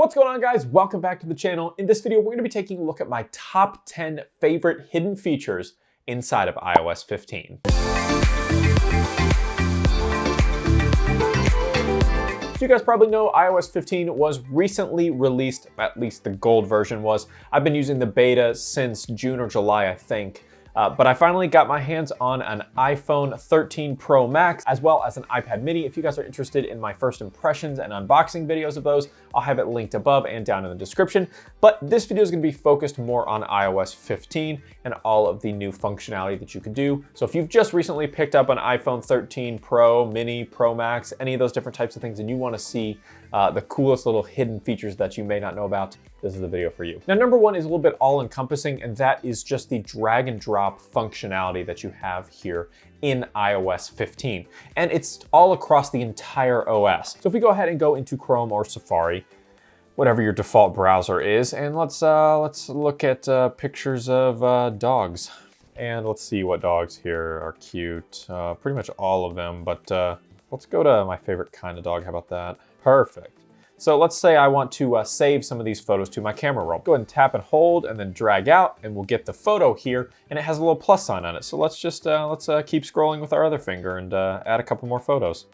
What's going on, guys? Welcome back to the channel. In this video, we're going to be taking a look at my top 10 favorite hidden features inside of iOS 15. So you guys probably know iOS 15 was recently released, at least the gold version was. I've been using the beta since June or July, I think. But I finally got my hands on an iPhone 13 Pro Max, as well as an iPad mini. If you guys are interested in my first impressions and unboxing videos of those, I'll have it linked above and down in the description. But this video is gonna be focused more on iOS 15 and all of the new functionality that you can do. So if you've just recently picked up an iPhone 13 Pro, Mini, Pro Max, any of those different types of things, and you wanna see the coolest little hidden features that you may not know about, this is the video for you. Now, number one is a little bit all-encompassing, and that is just the drag and drop functionality that you have here in iOS 15. And it's all across the entire OS. So if we go ahead and go into Chrome or Safari, whatever your default browser is, and let's look at pictures of dogs. And let's see what dogs here are cute. Pretty much all of them, but let's go to my favorite kind of dog. How about that? Perfect. So let's say I want to save some of these photos to my camera roll. Go ahead and tap and hold and then drag out, and we'll get the photo here, and it has a little plus sign on it. So let's just keep scrolling with our other finger and add a couple more photos.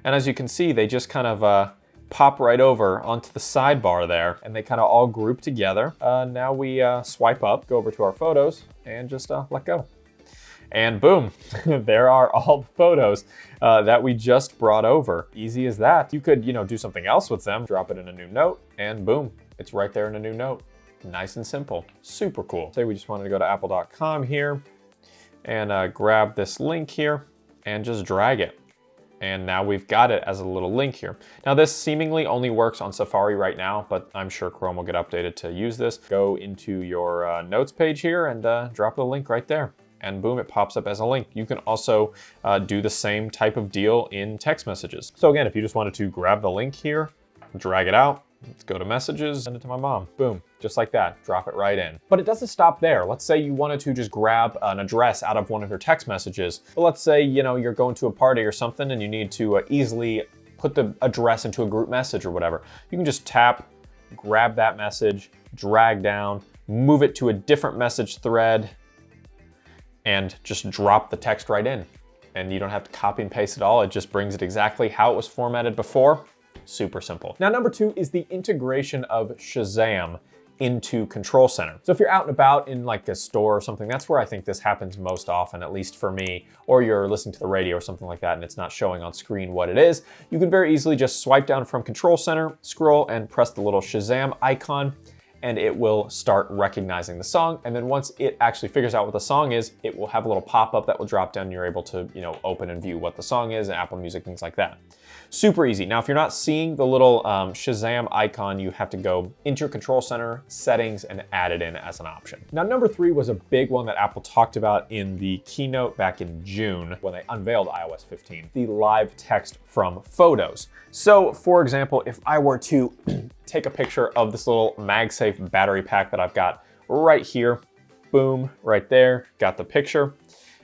And as you can see, they just kind of pop right over onto the sidebar there, and they kind of all group together. Now we swipe up, go over to our photos, and just let go. And boom, there are all the photos that we just brought over. Easy as that. You could, do something else with them, drop it in a new note, and boom, it's right there in a new note. Nice and simple, super cool. Say we just wanted to go to apple.com here and grab this link here and just drag it. And now we've got it as a little link here. Now this seemingly only works on Safari right now, but I'm sure Chrome will get updated to use this. Go into your notes page here and drop the link right there. And boom, it pops up as a link. You can also do the same type of deal in text messages. So again, if you just wanted to grab the link here, drag it out, let's go to messages, send it to my mom. Boom, just like that, drop it right in. But it doesn't stop there. Let's say you wanted to just grab an address out of one of your text messages. But let's say, you're going to a party or something and you need to easily put the address into a group message or whatever. You can just tap, grab that message, drag down, move it to a different message thread, and just drop the text right in. And you don't have to copy and paste it all. It just brings it exactly how it was formatted before. Super simple. Now, number two is the integration of Shazam into Control Center. So if you're out and about in like a store or something, that's where I think this happens most often, at least for me, or you're listening to the radio or something like that and it's not showing on screen what it is. You can very easily just swipe down from Control Center, scroll and press the little Shazam icon, and it will start recognizing the song. And then once it actually figures out what the song is, it will have a little pop-up that will drop down and you're able to, open and view what the song is, and Apple Music, things like that. Super easy. Now, if you're not seeing the little Shazam icon, you have to go into your Control Center settings and add it in as an option. Now, number three was a big one that Apple talked about in the keynote back in June when they unveiled iOS 15, the live text from photos. So for example, if I were to take a picture of this little MagSafe battery pack that I've got right here, boom, right there, got the picture.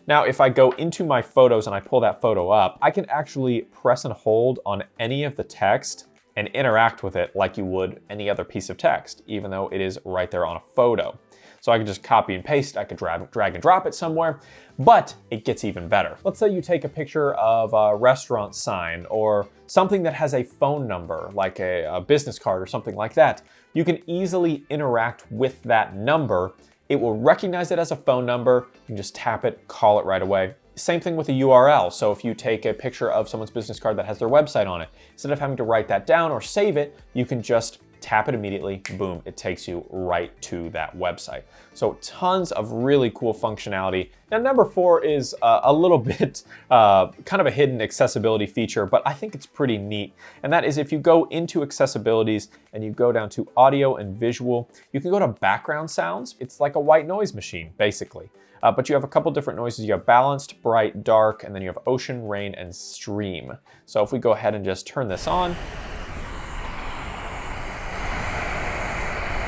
Now, if I go into my photos and I pull that photo up, I can actually press and hold on any of the text and interact with it like you would any other piece of text, even though it is right there on a photo. So I can just copy and paste, I could drag and drop it somewhere, but it gets even better. Let's say you take a picture of a restaurant sign or something that has a phone number, like a business card or something like that. You can easily interact with that number. It will recognize it as a phone number. You can just tap it, call it right away. Same thing with a URL. So if you take a picture of someone's business card that has their website on it, instead of having to write that down or save it, you can just tap it immediately, boom, it takes you right to that website. So tons of really cool functionality. Now, number four is a little bit kind of a hidden accessibility feature, but I think it's pretty neat. And that is if you go into accessibilities and you go down to audio and visual, you can go to background sounds. It's like a white noise machine, basically. But you have a couple different noises. You have balanced, bright, dark, and then you have ocean, rain, and stream. So if we go ahead and just turn this on,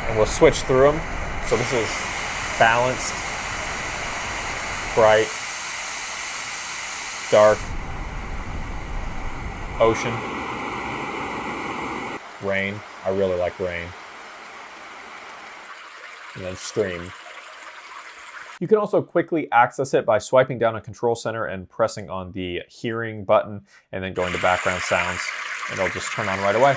and we'll switch through them. So this is balanced, bright, dark, ocean, rain. I really like rain. And then stream. You can also quickly access it by swiping down a control center and pressing on the hearing button and then going to background sounds, and it'll just turn on right away.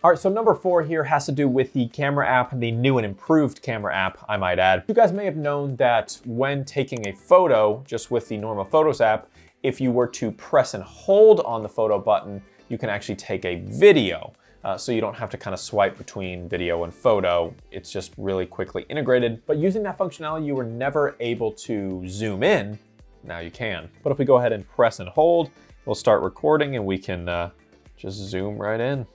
All right, so number 4 here has to do with the camera app, the new and improved camera app, I might add. You guys may have known that when taking a photo, just with the normal Photos app, if you were to press and hold on the photo button, you can actually take a video. So you don't have to kind of swipe between video and photo. It's just really quickly integrated. But using that functionality, you were never able to zoom in. Now you can. But if we go ahead and press and hold, we'll start recording and we can just zoom right in.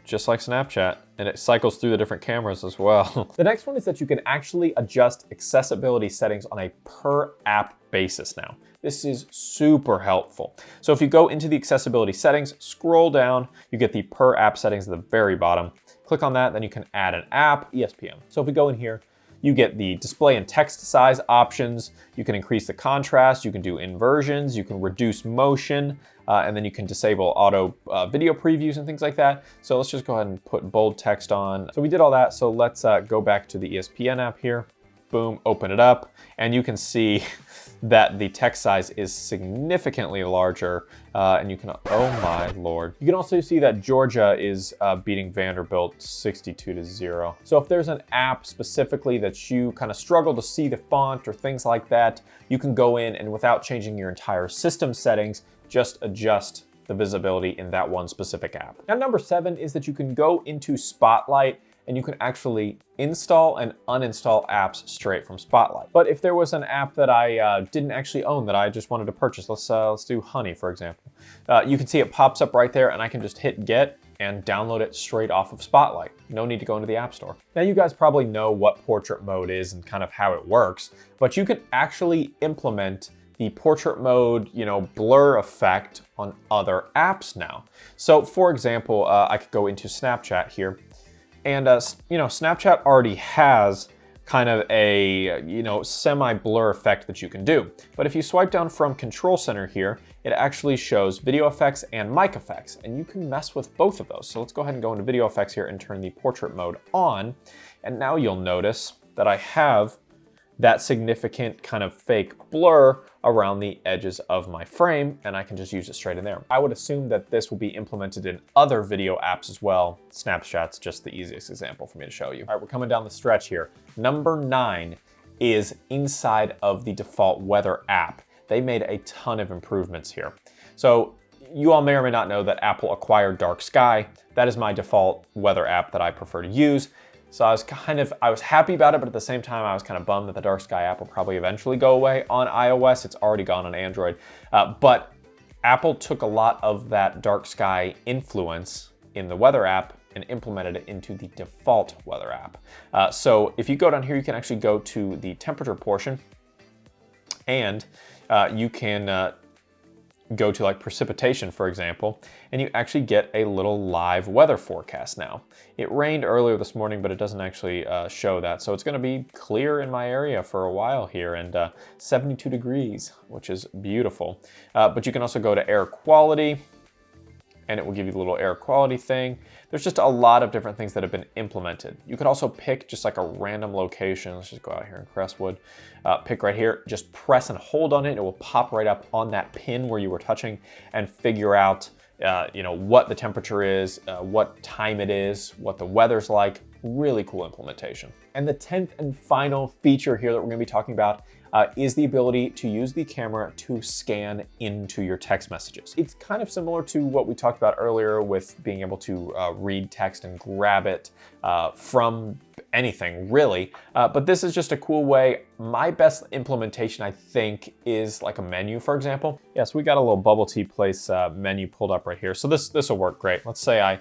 Just like Snapchat, and it cycles through the different cameras as well. The next one is that you can actually adjust accessibility settings on a per app basis now. This is super helpful. So if you go into the accessibility settings, scroll down, you get the per app settings at the very bottom. Click on that, then you can add an app, ESPN. So if we go in here, you get the display and text size options. You can increase the contrast, you can do inversions, you can reduce motion, and then you can disable auto video previews and things like that. So let's just go ahead and put bold text on. So we did all that, so let's go back to the ESPN app here. Boom, open it up, and you can see that the text size is significantly larger, and you can, oh my Lord. You can also see that Georgia is beating Vanderbilt 62-0. So if there's an app specifically that you kind of struggle to see the font or things like that, you can go in and without changing your entire system settings, just adjust the visibility in that one specific app. Now, number 7 is that you can go into Spotlight and you can actually install and uninstall apps straight from Spotlight. But if there was an app that I didn't actually own that I just wanted to purchase, let's do Honey, for example. You can see it pops up right there and I can just hit get and download it straight off of Spotlight. No need to go into the App Store. Now you guys probably know what portrait mode is and kind of how it works, but you can actually implement the portrait mode, blur effect on other apps now. So for example, I could go into Snapchat here. And Snapchat already has kind of a semi-blur effect that you can do. But if you swipe down from Control Center here, it actually shows video effects and mic effects, and you can mess with both of those. So let's go ahead and go into video effects here and turn the portrait mode on. And now you'll notice that I have that significant kind of fake blur around the edges of my frame, and I can just use it straight in there. I would assume that this will be implemented in other video apps as well. Snapchat's just the easiest example for me to show you. All right, we're coming down the stretch here. Number 9 is inside of the default weather app. They made a ton of improvements here. So you all may or may not know that Apple acquired Dark Sky. That is my default weather app that I prefer to use. So I was happy about it, but at the same time, I was kind of bummed that the Dark Sky app will probably eventually go away on iOS. It's already gone on Android. But Apple took a lot of that Dark Sky influence in the weather app and implemented it into the default weather app. So if you go down here, you can actually go to the temperature portion and you can go to like precipitation, for example, and you actually get a little live weather forecast now. It rained earlier this morning, but it doesn't actually show that. So it's gonna be clear in my area for a while here, and 72 degrees, which is beautiful. But you can also go to air quality, and it will give you the little air quality thing. There's just a lot of different things that have been implemented. You could also pick just like a random location. Let's just go out here in Crestwood. Pick right here, just press and hold on it. It will pop right up on that pin where you were touching and figure out what the temperature is, what time it is, what the weather's like. Really cool implementation. And the 10th and final feature here that we're gonna be talking about is the ability to use the camera to scan into your text messages. It's kind of similar to what we talked about earlier with being able to read text and grab it from anything, really. But this is just a cool way. My best implementation, I think, is like a menu, for example. Yes, we got a little bubble tea place menu pulled up right here. So this will work great. Let's say I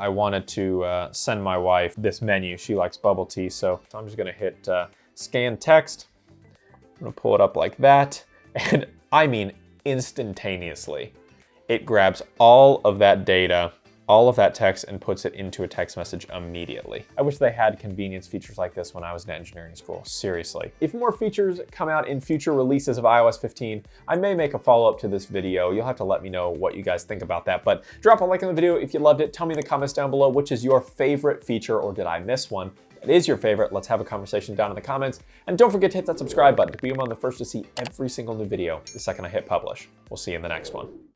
wanted to send my wife this menu. She likes bubble tea, so I'm just gonna hit scan text. I'm gonna pull it up like that, and I mean instantaneously, it grabs all of that data all of that text and puts it into a text message immediately. I wish they had convenience features like this when I was in engineering school, seriously. If more features come out in future releases of iOS 15, I may make a follow-up to this video. You'll have to let me know what you guys think about that, but drop a like on the video if you loved it. Tell me in the comments down below which is your favorite feature, or did I miss one? If it is your favorite, let's have a conversation down in the comments. And don't forget to hit that subscribe button to be among the first to see every single new video the second I hit publish. We'll see you in the next one.